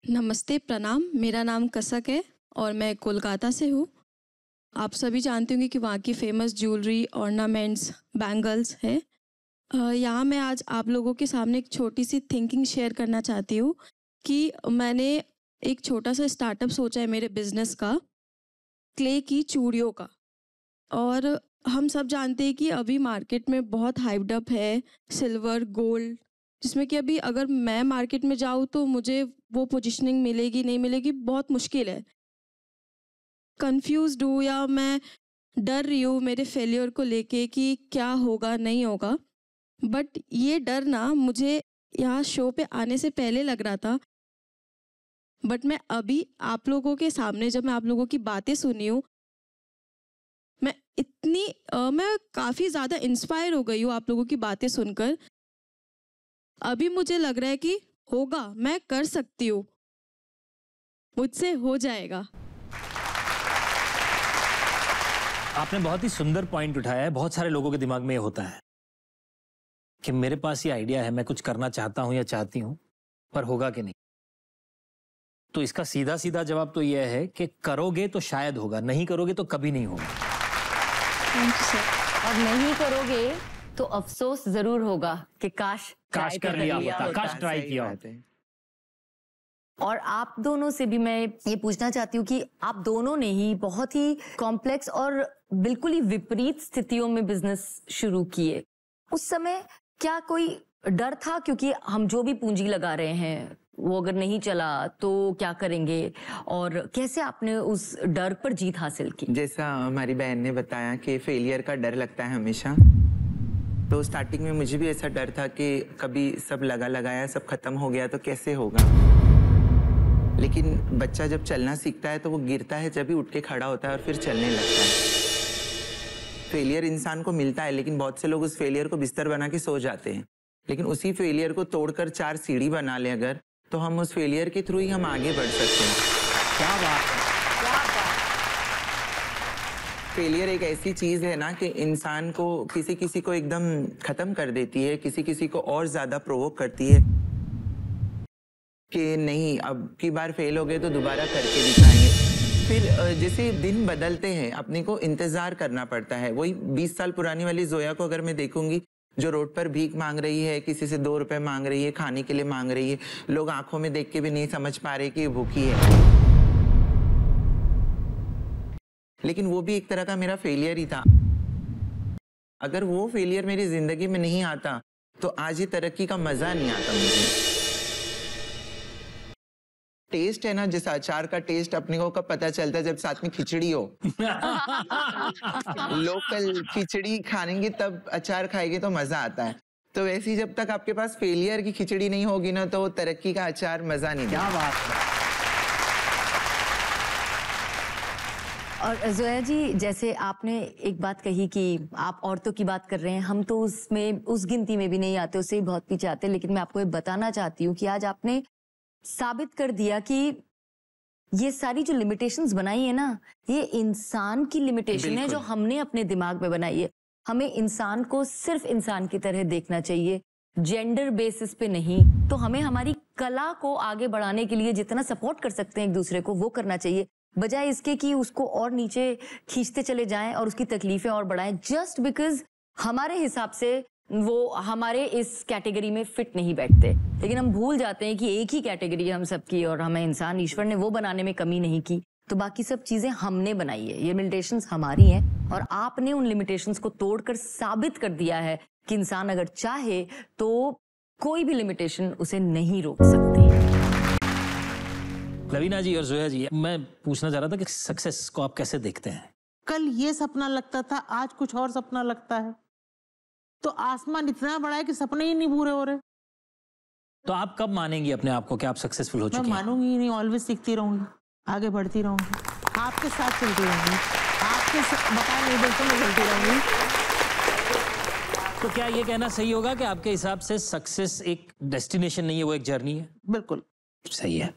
नमस्ते, प्रणाम। मेरा नाम कसक है और मैं कोलकाता से हूँ। आप सभी जानते होंगे कि वहाँ की फ़ेमस ज्वेलरी, ऑर्नामेंट्स, बैंगल्स है। यहाँ मैं आज आप लोगों के सामने एक छोटी सी थिंकिंग शेयर करना चाहती हूँ कि मैंने एक छोटा सा स्टार्टअप सोचा है मेरे बिज़नेस का, क्ले की चूड़ियों का। और हम सब जानते हैं कि अभी मार्केट में बहुत हाइप्ड अप है सिल्वर, गोल्ड, जिसमें कि अभी अगर मैं मार्केट में जाऊँ तो मुझे वो पोजीशनिंग मिलेगी नहीं मिलेगी बहुत मुश्किल है। कंफ्यूज्ड हूँ या मैं डर रही हूँ मेरे फेलियर को लेके कि क्या होगा नहीं होगा। बट ये डर ना मुझे यहाँ शो पे आने से पहले लग रहा था, बट मैं अभी आप लोगों के सामने जब मैं आप लोगों की बातें सुनी हूँ, मैं काफ़ी ज़्यादा इंस्पायर हो गई हूँ आप लोगों की बातें सुनकर। अभी मुझे लग रहा है कि होगा, मैं कर सकती हूँ, मुझसे हो जाएगा। आपने बहुत ही सुंदर पॉइंट उठाया है। बहुत सारे लोगों के दिमाग में ये होता है कि मेरे पास ये आइडिया है, मैं कुछ करना चाहता हूं या चाहती हूं, पर होगा कि नहीं। तो इसका सीधा सीधा जवाब तो यह है कि करोगे तो शायद होगा, नहीं करोगे तो कभी नहीं होगा। Thank you sir. और नहीं करोगे तो अफसोस जरूर होगा कि काश कर लिया होता, काश ट्राई किया होता। और आप दोनों से भी मैं ये पूछना चाहती हूँ कि आप दोनों ने ही बहुत ही कॉम्प्लेक्स और बिल्कुल ही विपरीत स्थितियों में बिजनेस शुरू किए। उस समय क्या कोई डर था, क्योंकि हम जो भी पूंजी लगा रहे हैं वो अगर नहीं चला तो क्या करेंगे, और कैसे आपने उस डर पर जीत हासिल की? जैसा हमारी बहन ने बताया कि फेलियर का डर लगता है हमेशा, तो स्टार्टिंग में मुझे भी ऐसा डर था कि कभी सब लगाया सब खत्म हो गया तो कैसे होगा। लेकिन बच्चा जब चलना सीखता है तो वो गिरता है, जब भी उठ के खड़ा होता है और फिर चलने लगता है। फेलियर इंसान को मिलता है, लेकिन बहुत से लोग उस फेलियर को बिस्तर बना के सो जाते हैं। लेकिन उसी फेलियर को तोड़कर 4 सीढ़ी बना लें अगर, तो हम उस फेलियर के थ्रू ही हम आगे बढ़ सकते हैं। क्या बात है। फेलियर एक ऐसी चीज है ना कि इंसान को किसी को एकदम खत्म कर देती है, किसी को और ज्यादा प्रोवोक करती है कि नहीं, अब की बार फेल हो गए तो दोबारा करके दिखाएंगे। फिर जैसे दिन बदलते हैं अपने को इंतजार करना पड़ता है। वही 20 साल पुरानी वाली जोया को अगर मैं देखूंगी, जो रोड पर भीख मांग रही है, किसी से 2 रुपए मांग रही है, खाने के लिए मांग रही है, लोग आंखों में देख के भी नहीं समझ पा रहे कि ये भूखी है। लेकिन वो भी एक तरह का मेरा फेलियर ही था। अगर वो फेलियर मेरी जिंदगी में नहीं आता तो आज ये तरक्की का मजा नहीं आता मुझे। टेस्ट है ना, जैसे अचार का टेस्ट अपने को कब पता चलता है, जब साथ में खिचड़ी हो। लोकल खिचड़ी खाएंगे तब अचार खाएंगे तो मजा आता है। तो वैसे ही जब तक आपके पास फेलियर की खिचड़ी नहीं होगी ना, तो तरक्की का अचार मजा नहीं देगा। क्या बात है। और जोया जी, जैसे आपने एक बात कही कि आप औरतों की बात कर रहे हैं, हम तो उसमें उस गिनती में भी नहीं आते, उससे ही बहुत पीछे आते। लेकिन मैं आपको ये बताना चाहती हूँ कि आज आपने साबित कर दिया कि ये सारी जो लिमिटेशंस बनाई है ना, ये इंसान की लिमिटेशन है जो हमने अपने दिमाग में बनाई है। हमें इंसान को सिर्फ इंसान की तरह देखना चाहिए, जेंडर बेसिस पे नहीं। तो हमें हमारी कला को आगे बढ़ाने के लिए जितना सपोर्ट कर सकते हैं एक दूसरे को, वो करना चाहिए, बजाय इसके कि उसको और नीचे खींचते चले जाएं और उसकी तकलीफें और बढ़ाएं, जस्ट बिकॉज हमारे हिसाब से वो हमारे इस कैटेगरी में फिट नहीं बैठते। लेकिन हम भूल जाते हैं कि एक ही कैटेगरी है हम सबकी, और हमें इंसान ईश्वर ने वो बनाने में कमी नहीं की, तो बाकी सब चीजें हमने बनाई है। ये लिमिटेशंस हमारी हैं और आपने उन लिमिटेशंस को तोड़कर साबित कर दिया है कि इंसान अगर चाहे तो कोई भी लिमिटेशन उसे नहीं रोक सकती। लवीना जी और जोया जी, मैं पूछना चाह रहा था कि सक्सेस को आप कैसे देखते हैं? कल ये सपना लगता था, आज कुछ और सपना लगता है। तो आसमान इतना बड़ा है कि सपने ही नहीं पूरे हो रहे। तो आप कब मानेंगी अपने आप को कि आप सक्सेसफुल हो चुकी हैं? मैं मानूंगी ही नहीं, ऑलवेज सीखती रहूंगी, आगे बढ़ती रहूंगी, आपके साथ चलती रहूंगी, आपके बताए नहीं बिल्कुल मैं चलती रहूंगी। तो क्या ये कहना सही होगा कि आपके हिसाब से सक्सेस एक डेस्टिनेशन नहीं है, वो एक जर्नी है? बिल्कुल सही है।